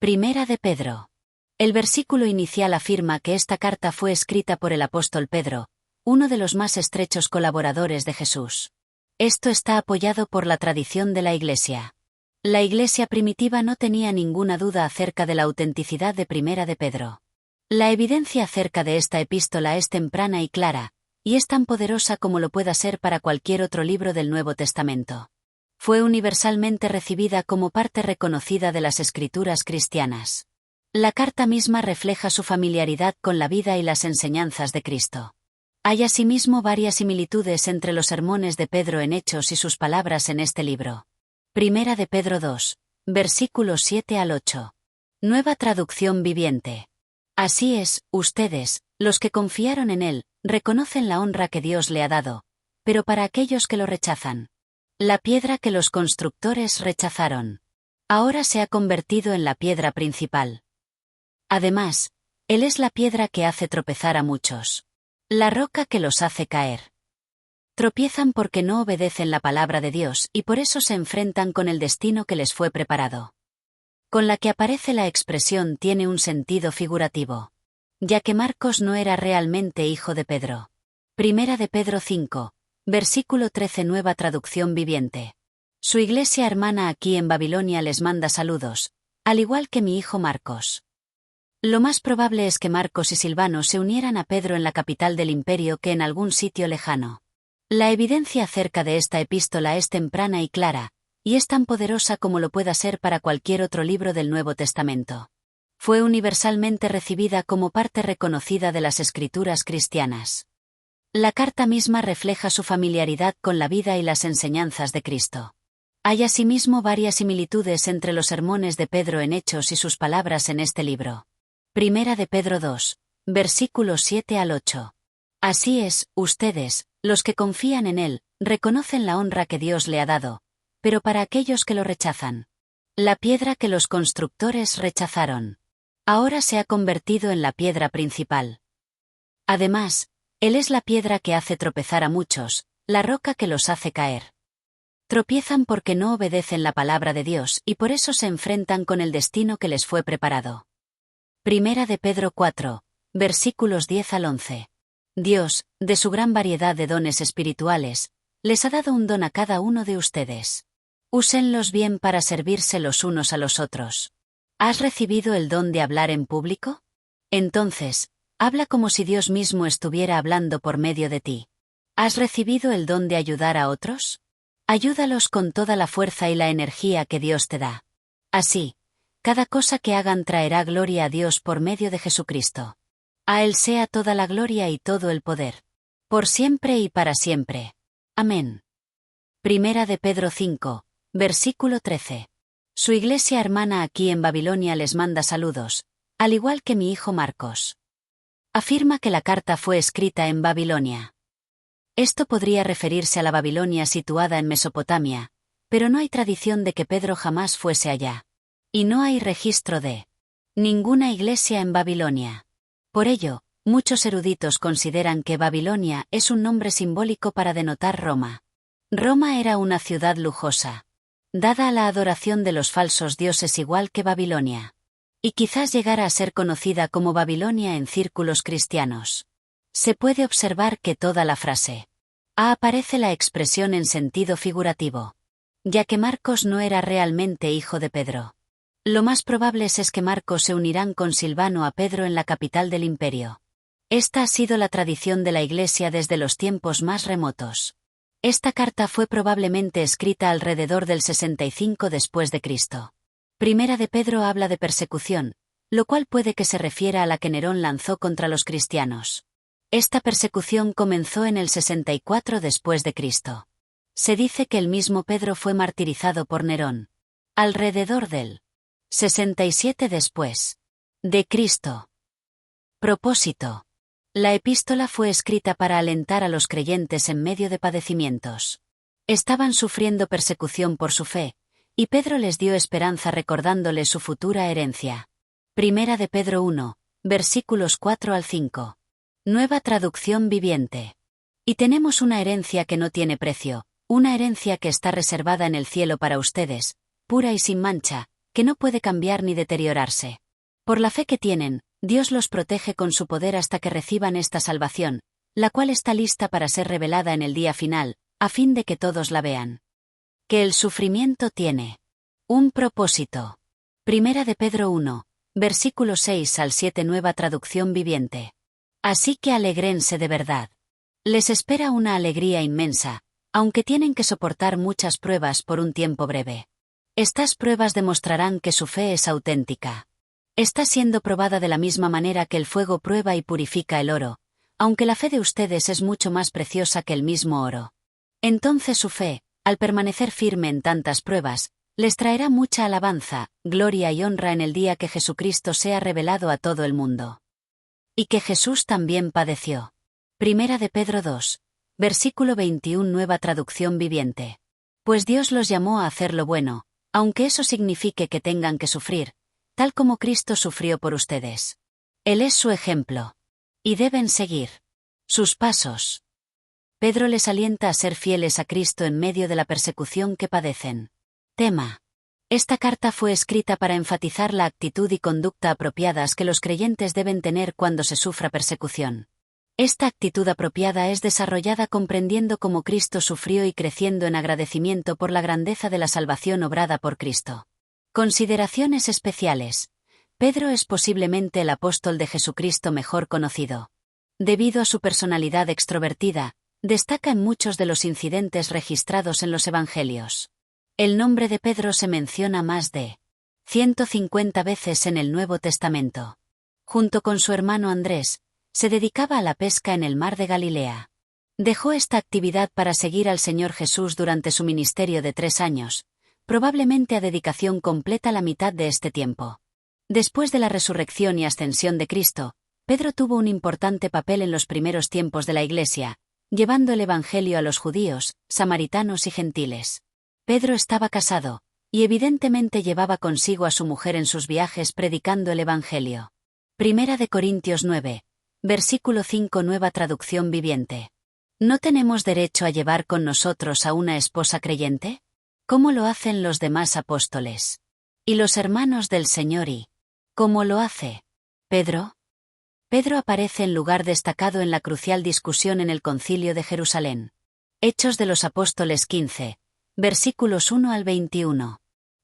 Primera de Pedro. El versículo inicial afirma que esta carta fue escrita por el apóstol Pedro, uno de los más estrechos colaboradores de Jesús. Esto está apoyado por la tradición de la Iglesia. La Iglesia primitiva no tenía ninguna duda acerca de la autenticidad de Primera de Pedro. La evidencia acerca de esta epístola es temprana y clara, y es tan poderosa como lo pueda ser para cualquier otro libro del Nuevo Testamento. Fue universalmente recibida como parte reconocida de las Escrituras cristianas. La carta misma refleja su familiaridad con la vida y las enseñanzas de Cristo. Hay asimismo varias similitudes entre los sermones de Pedro en Hechos y sus palabras en este libro. Primera de Pedro 2, versículos 7 al 8. Nueva traducción viviente. Así es, ustedes, los que confiaron en Él, reconocen la honra que Dios le ha dado, pero para aquellos que lo rechazan, la piedra que los constructores rechazaron, ahora se ha convertido en la piedra principal. Además, Él es la piedra que hace tropezar a muchos, la roca que los hace caer. Tropiezan porque no obedecen la palabra de Dios y por eso se enfrentan con el destino que les fue preparado. Con la que aparece la expresión tiene un sentido figurativo, ya que Marcos no era realmente hijo de Pedro. Primera de Pedro 5, versículo 13, nueva traducción viviente. Su iglesia hermana aquí en Babilonia les manda saludos, al igual que mi hijo Marcos. Lo más probable es que Marcos y Silvano se unieran a Pedro en la capital del imperio que en algún sitio lejano. La evidencia acerca de esta epístola es temprana y clara, y es tan poderosa como lo pueda ser para cualquier otro libro del Nuevo Testamento. Fue universalmente recibida como parte reconocida de las Escrituras cristianas. La carta misma refleja su familiaridad con la vida y las enseñanzas de Cristo. Hay asimismo varias similitudes entre los sermones de Pedro en Hechos y sus palabras en este libro. Primera de Pedro 2, versículos 7 al 8. Así es, ustedes, los que confían en Él, reconocen la honra que Dios le ha dado, pero para aquellos que lo rechazan, la piedra que los constructores rechazaron, ahora se ha convertido en la piedra principal. Además, Él es la piedra que hace tropezar a muchos, la roca que los hace caer. Tropiezan porque no obedecen la palabra de Dios y por eso se enfrentan con el destino que les fue preparado. Primera de Pedro 4, versículos 10 al 11. Dios, de su gran variedad de dones espirituales, les ha dado un don a cada uno de ustedes. Úsenlos bien para servirse los unos a los otros. ¿Has recibido el don de hablar en público? Entonces, habla como si Dios mismo estuviera hablando por medio de ti. ¿Has recibido el don de ayudar a otros? Ayúdalos con toda la fuerza y la energía que Dios te da. Así, cada cosa que hagan traerá gloria a Dios por medio de Jesucristo. A Él sea toda la gloria y todo el poder, por siempre y para siempre. Amén. Primera de Pedro 5, versículo 13. Su iglesia hermana aquí en Babilonia les manda saludos, al igual que mi hijo Marcos. Afirma que la carta fue escrita en Babilonia. Esto podría referirse a la Babilonia situada en Mesopotamia, pero no hay tradición de que Pedro jamás fuese allá. Y no hay registro de ninguna iglesia en Babilonia. Por ello, muchos eruditos consideran que Babilonia es un nombre simbólico para denotar Roma. Roma era una ciudad lujosa, dada a la adoración de los falsos dioses igual que Babilonia. Y quizás llegara a ser conocida como Babilonia en círculos cristianos. Se puede observar que toda la frase aparece la expresión en sentido figurativo, ya que Marcos no era realmente hijo de Pedro. Lo más probable es que Marcos se unirán con Silvano a Pedro en la capital del imperio. Esta ha sido la tradición de la Iglesia desde los tiempos más remotos. Esta carta fue probablemente escrita alrededor del 65 después de Cristo. Primera de Pedro habla de persecución, lo cual puede que se refiera a la que Nerón lanzó contra los cristianos. Esta persecución comenzó en el 64 después de Cristo. Se dice que el mismo Pedro fue martirizado por Nerón alrededor del 67 después de Cristo. Propósito. La epístola fue escrita para alentar a los creyentes en medio de padecimientos. Estaban sufriendo persecución por su fe, y Pedro les dio esperanza recordándoles su futura herencia. Primera de Pedro 1, versículos 4 al 5. Nueva traducción viviente. Y tenemos una herencia que no tiene precio, una herencia que está reservada en el cielo para ustedes, pura y sin mancha, que no puede cambiar ni deteriorarse. Por la fe que tienen, Dios los protege con su poder hasta que reciban esta salvación, la cual está lista para ser revelada en el día final, a fin de que todos la vean. Que el sufrimiento tiene un propósito. Primera de Pedro 1, versículos 6 al 7, Nueva Traducción Viviente. Así que alégrense de verdad. Les espera una alegría inmensa, aunque tienen que soportar muchas pruebas por un tiempo breve. Estas pruebas demostrarán que su fe es auténtica. Está siendo probada de la misma manera que el fuego prueba y purifica el oro, aunque la fe de ustedes es mucho más preciosa que el mismo oro. Entonces su fe, al permanecer firme en tantas pruebas, les traerá mucha alabanza, gloria y honra en el día que Jesucristo sea revelado a todo el mundo. Y que Jesús también padeció. Primera de Pedro 2, versículo 21, Nueva Traducción Viviente. Pues Dios los llamó a hacer lo bueno, aunque eso signifique que tengan que sufrir, tal como Cristo sufrió por ustedes. Él es su ejemplo. Y deben seguir sus pasos. Pedro les alienta a ser fieles a Cristo en medio de la persecución que padecen. Tema. Esta carta fue escrita para enfatizar la actitud y conducta apropiadas que los creyentes deben tener cuando se sufra persecución. Esta actitud apropiada es desarrollada comprendiendo cómo Cristo sufrió y creciendo en agradecimiento por la grandeza de la salvación obrada por Cristo. Consideraciones especiales. Pedro es posiblemente el apóstol de Jesucristo mejor conocido. Debido a su personalidad extrovertida, destaca en muchos de los incidentes registrados en los Evangelios. El nombre de Pedro se menciona más de 150 veces en el Nuevo Testamento. Junto con su hermano Andrés, se dedicaba a la pesca en el mar de Galilea. Dejó esta actividad para seguir al Señor Jesús durante su ministerio de 3 años, probablemente a dedicación completa la mitad de este tiempo. Después de la resurrección y ascensión de Cristo, Pedro tuvo un importante papel en los primeros tiempos de la Iglesia, llevando el Evangelio a los judíos, samaritanos y gentiles. Pedro estaba casado, y evidentemente llevaba consigo a su mujer en sus viajes predicando el Evangelio. Primera de Corintios 9, versículo 5, Nueva Traducción Viviente. ¿No tenemos derecho a llevar con nosotros a una esposa creyente? ¿Cómo lo hacen los demás apóstoles? ¿Y los hermanos del Señor y cómo lo hace Pedro? Pedro aparece en lugar destacado en la crucial discusión en el Concilio de Jerusalén. Hechos de los Apóstoles 15, versículos 1 al 21.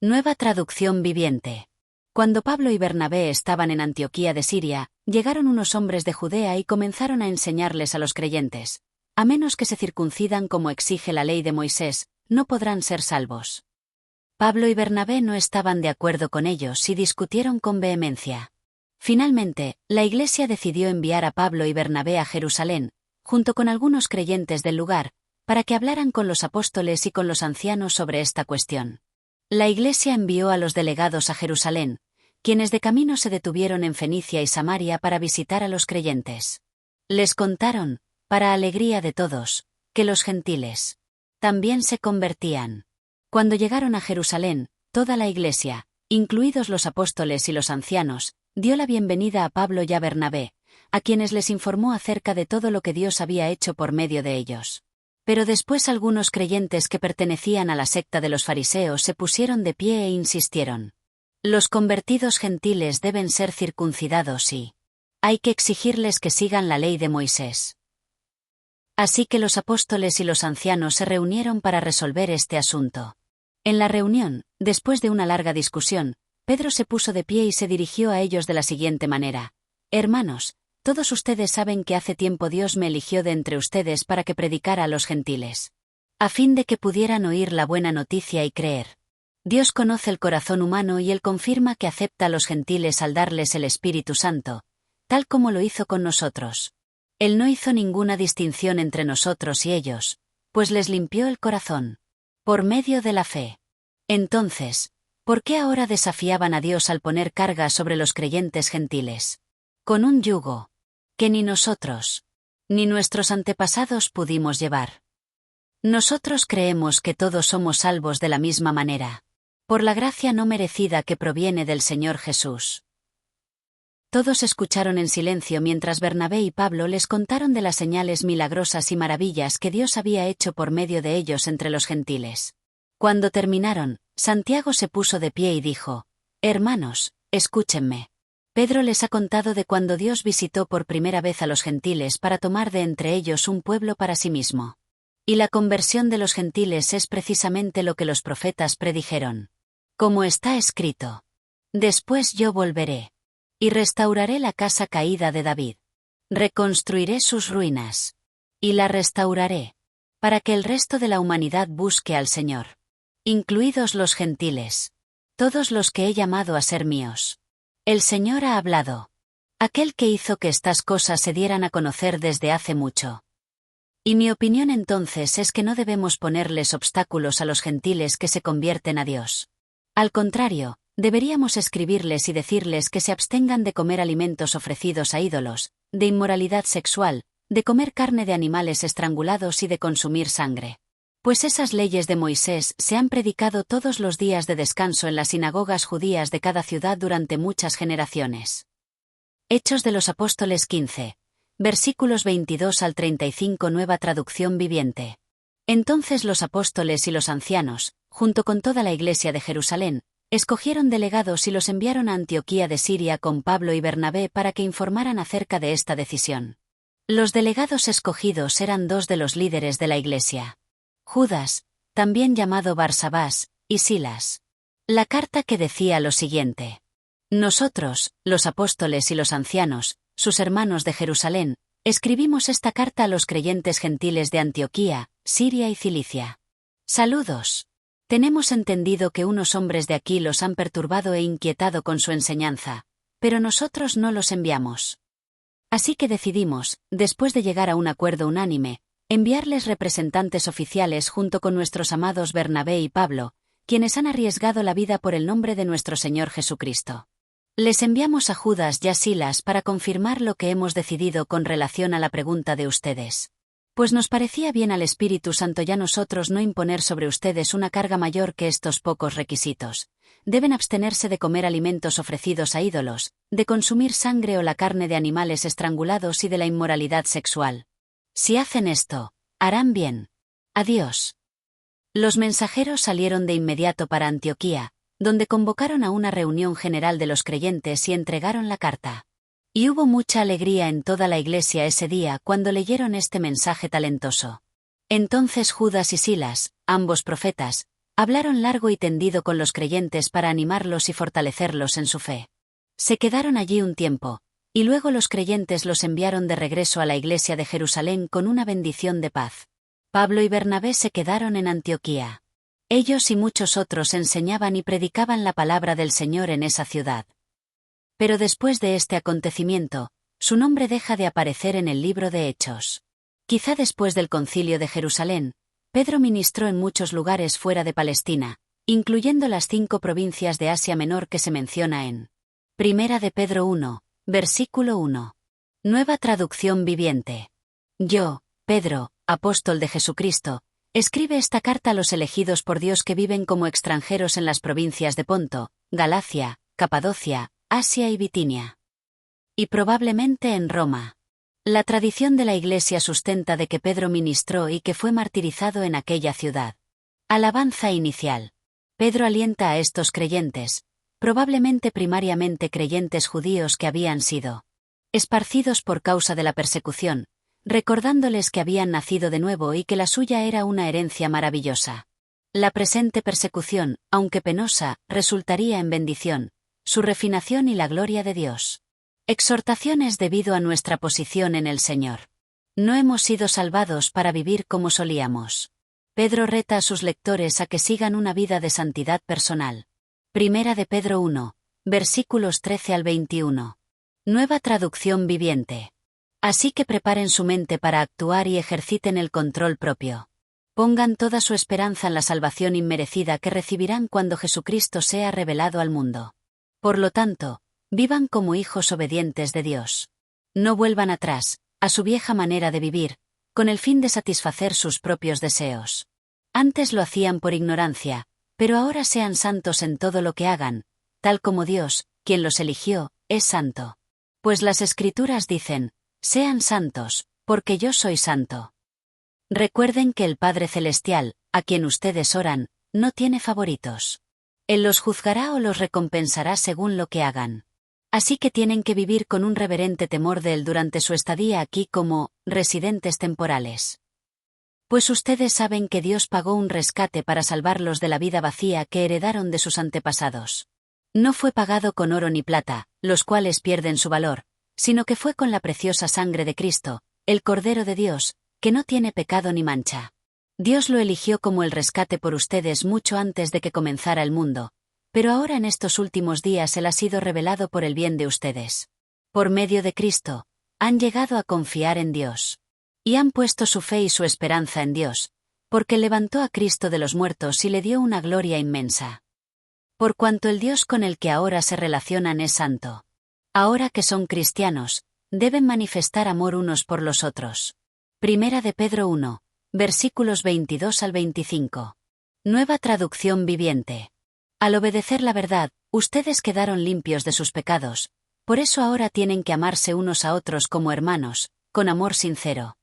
Nueva Traducción Viviente. Cuando Pablo y Bernabé estaban en Antioquía de Siria, llegaron unos hombres de Judea y comenzaron a enseñarles a los creyentes: a menos que se circuncidan como exige la ley de Moisés, no podrán ser salvos. Pablo y Bernabé no estaban de acuerdo con ellos y discutieron con vehemencia. Finalmente, la Iglesia decidió enviar a Pablo y Bernabé a Jerusalén, junto con algunos creyentes del lugar, para que hablaran con los apóstoles y con los ancianos sobre esta cuestión. La Iglesia envió a los delegados a Jerusalén, quienes de camino se detuvieron en Fenicia y Samaria para visitar a los creyentes. Les contaron, para alegría de todos, que los gentiles también se convertían. Cuando llegaron a Jerusalén, toda la Iglesia, incluidos los apóstoles y los ancianos, dio la bienvenida a Pablo y a Bernabé, a quienes les informó acerca de todo lo que Dios había hecho por medio de ellos. Pero después algunos creyentes que pertenecían a la secta de los fariseos se pusieron de pie e insistieron: los convertidos gentiles deben ser circuncidados y hay que exigirles que sigan la ley de Moisés. Así que los apóstoles y los ancianos se reunieron para resolver este asunto. En la reunión, después de una larga discusión, Pedro se puso de pie y se dirigió a ellos de la siguiente manera: hermanos, todos ustedes saben que hace tiempo Dios me eligió de entre ustedes para que predicara a los gentiles, a fin de que pudieran oír la buena noticia y creer. Dios conoce el corazón humano y Él confirma que acepta a los gentiles al darles el Espíritu Santo, tal como lo hizo con nosotros. Él no hizo ninguna distinción entre nosotros y ellos, pues les limpió el corazón por medio de la fe. Entonces, ¿por qué ahora desafiaban a Dios al poner carga sobre los creyentes gentiles con un yugo que ni nosotros ni nuestros antepasados pudimos llevar? Nosotros creemos que todos somos salvos de la misma manera, por la gracia no merecida que proviene del Señor Jesús. Todos escucharon en silencio mientras Bernabé y Pablo les contaron de las señales milagrosas y maravillas que Dios había hecho por medio de ellos entre los gentiles. Cuando terminaron, Santiago se puso de pie y dijo: Hermanos, escúchenme. Pedro les ha contado de cuando Dios visitó por primera vez a los gentiles para tomar de entre ellos un pueblo para sí mismo. Y la conversión de los gentiles es precisamente lo que los profetas predijeron. Como está escrito: Después yo volveré. Y restauraré la casa caída de David. Reconstruiré sus ruinas. Y la restauraré. Para que el resto de la humanidad busque al Señor. Incluidos los gentiles. Todos los que he llamado a ser míos. El Señor ha hablado. Aquel que hizo que estas cosas se dieran a conocer desde hace mucho. Y mi opinión entonces es que no debemos ponerles obstáculos a los gentiles que se convierten a Dios. Al contrario, deberíamos escribirles y decirles que se abstengan de comer alimentos ofrecidos a ídolos, de inmoralidad sexual, de comer carne de animales estrangulados y de consumir sangre. Pues esas leyes de Moisés se han predicado todos los días de descanso en las sinagogas judías de cada ciudad durante muchas generaciones. Hechos de los Apóstoles 15. Versículos 22 al 35, Nueva Traducción Viviente. Entonces los apóstoles y los ancianos, junto con toda la iglesia de Jerusalén, escogieron delegados y los enviaron a Antioquía de Siria con Pablo y Bernabé para que informaran acerca de esta decisión. Los delegados escogidos eran dos de los líderes de la iglesia. Judas, también llamado Barsabás, y Silas. La carta que decía lo siguiente: Nosotros, los apóstoles y los ancianos, sus hermanos de Jerusalén, escribimos esta carta a los creyentes gentiles de Antioquía, Siria y Cilicia. Saludos. Tenemos entendido que unos hombres de aquí los han perturbado e inquietado con su enseñanza, pero nosotros no los enviamos. Así que decidimos, después de llegar a un acuerdo unánime, enviarles representantes oficiales junto con nuestros amados Bernabé y Pablo, quienes han arriesgado la vida por el nombre de nuestro Señor Jesucristo. Les enviamos a Judas y a Silas para confirmar lo que hemos decidido con relación a la pregunta de ustedes. Pues nos parecía bien al Espíritu Santo y a nosotros no imponer sobre ustedes una carga mayor que estos pocos requisitos. Deben abstenerse de comer alimentos ofrecidos a ídolos, de consumir sangre o la carne de animales estrangulados y de la inmoralidad sexual. Si hacen esto, harán bien. Adiós. Los mensajeros salieron de inmediato para Antioquía, donde convocaron a una reunión general de los creyentes y entregaron la carta. Y hubo mucha alegría en toda la iglesia ese día cuando leyeron este mensaje talentoso. Entonces Judas y Silas, ambos profetas, hablaron largo y tendido con los creyentes para animarlos y fortalecerlos en su fe. Se quedaron allí un tiempo, y luego los creyentes los enviaron de regreso a la iglesia de Jerusalén con una bendición de paz. Pablo y Bernabé se quedaron en Antioquía. Ellos y muchos otros enseñaban y predicaban la palabra del Señor en esa ciudad. Pero después de este acontecimiento, su nombre deja de aparecer en el libro de Hechos. Quizá después del concilio de Jerusalén, Pedro ministró en muchos lugares fuera de Palestina, incluyendo las 5 provincias de Asia Menor que se menciona en Primera de Pedro 1, versículo 1. Nueva Traducción Viviente. Yo, Pedro, apóstol de Jesucristo, escribe esta carta a los elegidos por Dios que viven como extranjeros en las provincias de Ponto, Galacia, Capadocia, Asia y Bitinia. Y probablemente en Roma. La tradición de la Iglesia sustenta de que Pedro ministró y que fue martirizado en aquella ciudad. Alabanza inicial. Pedro alienta a estos creyentes, probablemente primariamente creyentes judíos que habían sido esparcidos por causa de la persecución, recordándoles que habían nacido de nuevo y que la suya era una herencia maravillosa. La presente persecución, aunque penosa, resultaría en bendición, su refinación y la gloria de Dios. Exhortaciones debido a nuestra posición en el Señor. No hemos sido salvados para vivir como solíamos. Pedro reta a sus lectores a que sigan una vida de santidad personal. Primera de Pedro 1, versículos 13 al 21. Nueva Traducción Viviente. Así que preparen su mente para actuar y ejerciten el control propio. Pongan toda su esperanza en la salvación inmerecida que recibirán cuando Jesucristo sea revelado al mundo. Por lo tanto, vivan como hijos obedientes de Dios. No vuelvan atrás, a su vieja manera de vivir, con el fin de satisfacer sus propios deseos. Antes lo hacían por ignorancia, pero ahora sean santos en todo lo que hagan, tal como Dios, quien los eligió, es santo. Pues las Escrituras dicen: sean santos, porque yo soy santo. Recuerden que el Padre Celestial, a quien ustedes oran, no tiene favoritos. Él los juzgará o los recompensará según lo que hagan. Así que tienen que vivir con un reverente temor de Él durante su estadía aquí como residentes temporales. Pues ustedes saben que Dios pagó un rescate para salvarlos de la vida vacía que heredaron de sus antepasados. No fue pagado con oro ni plata, los cuales pierden su valor, sino que fue con la preciosa sangre de Cristo, el Cordero de Dios, que no tiene pecado ni mancha. Dios lo eligió como el rescate por ustedes mucho antes de que comenzara el mundo, pero ahora en estos últimos días Él ha sido revelado por el bien de ustedes. Por medio de Cristo, han llegado a confiar en Dios. Y han puesto su fe y su esperanza en Dios, porque levantó a Cristo de los muertos y le dio una gloria inmensa. Por cuanto el Dios con el que ahora se relacionan es santo. Ahora que son cristianos, deben manifestar amor unos por los otros. Primera de Pedro 1, versículos 22 al 25. Nueva traducción viviente. Al obedecer la verdad, ustedes quedaron limpios de sus pecados, por eso ahora tienen que amarse unos a otros como hermanos, con amor sincero.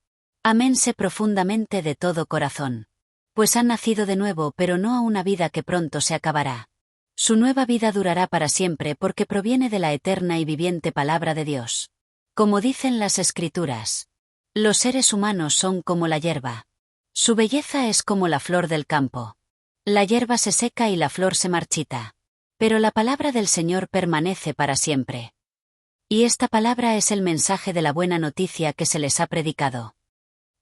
Aménse profundamente de todo corazón. Pues han nacido de nuevo pero no a una vida que pronto se acabará. Su nueva vida durará para siempre porque proviene de la eterna y viviente palabra de Dios. Como dicen las Escrituras, los seres humanos son como la hierba. Su belleza es como la flor del campo. La hierba se seca y la flor se marchita. Pero la palabra del Señor permanece para siempre. Y esta palabra es el mensaje de la buena noticia que se les ha predicado.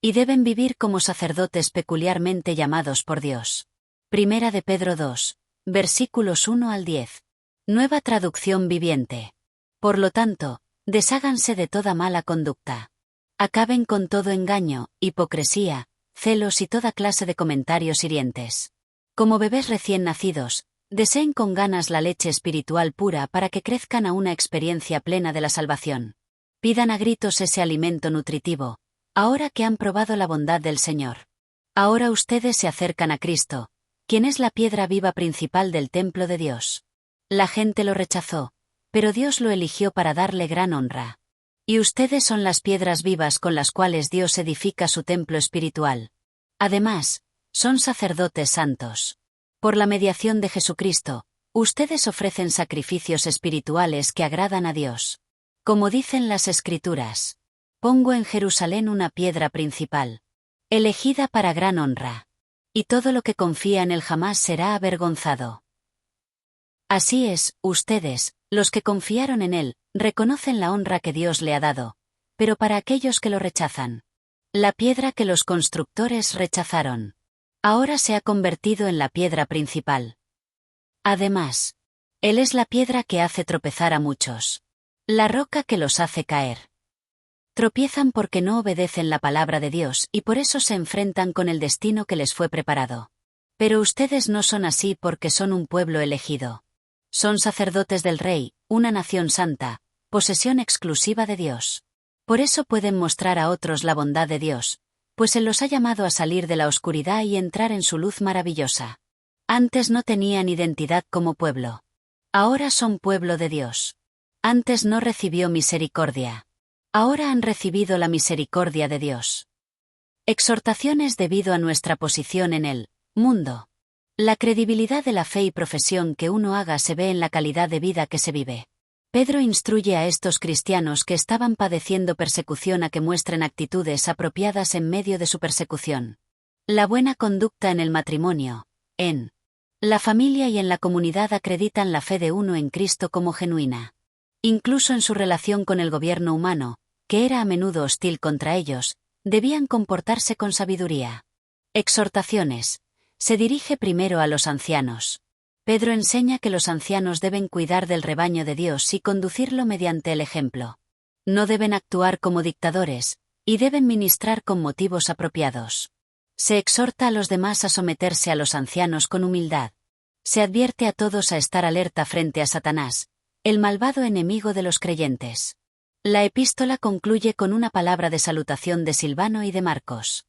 Y deben vivir como sacerdotes peculiarmente llamados por Dios. Primera de Pedro 2, versículos 1 al 10. Nueva traducción viviente. Por lo tanto, desháganse de toda mala conducta. Acaben con todo engaño, hipocresía, celos y toda clase de comentarios hirientes. Como bebés recién nacidos, deseen con ganas la leche espiritual pura para que crezcan a una experiencia plena de la salvación. Pidan a gritos ese alimento nutritivo, ahora que han probado la bondad del Señor. Ahora ustedes se acercan a Cristo, quien es la piedra viva principal del templo de Dios. La gente lo rechazó, pero Dios lo eligió para darle gran honra. Y ustedes son las piedras vivas con las cuales Dios edifica su templo espiritual. Además, son sacerdotes santos. Por la mediación de Jesucristo, ustedes ofrecen sacrificios espirituales que agradan a Dios. Como dicen las Escrituras, pongo en Jerusalén una piedra principal, elegida para gran honra. Y todo lo que confía en Él jamás será avergonzado. Así es, ustedes, los que confiaron en Él, reconocen la honra que Dios le ha dado, pero para aquellos que lo rechazan, la piedra que los constructores rechazaron, ahora se ha convertido en la piedra principal. Además, Él es la piedra que hace tropezar a muchos, la roca que los hace caer. Tropiezan porque no obedecen la palabra de Dios y por eso se enfrentan con el destino que les fue preparado. Pero ustedes no son así porque son un pueblo elegido. Son sacerdotes del Rey, una nación santa, posesión exclusiva de Dios. Por eso pueden mostrar a otros la bondad de Dios, pues Él los ha llamado a salir de la oscuridad y entrar en su luz maravillosa. Antes no tenían identidad como pueblo. Ahora son pueblo de Dios. Antes no recibió misericordia. Ahora han recibido la misericordia de Dios. Exhortaciones debido a nuestra posición en el mundo. La credibilidad de la fe y profesión que uno haga se ve en la calidad de vida que se vive. Pedro instruye a estos cristianos que estaban padeciendo persecución a que muestren actitudes apropiadas en medio de su persecución. La buena conducta en el matrimonio, en la familia y en la comunidad acreditan la fe de uno en Cristo como genuina. Incluso en su relación con el gobierno humano, que era a menudo hostil contra ellos, debían comportarse con sabiduría. Exhortaciones. Se dirige primero a los ancianos. Pedro enseña que los ancianos deben cuidar del rebaño de Dios y conducirlo mediante el ejemplo. No deben actuar como dictadores, y deben ministrar con motivos apropiados. Se exhorta a los demás a someterse a los ancianos con humildad. Se advierte a todos a estar alerta frente a Satanás, el malvado enemigo de los creyentes. La epístola concluye con una palabra de salutación de Silvano y de Marcos.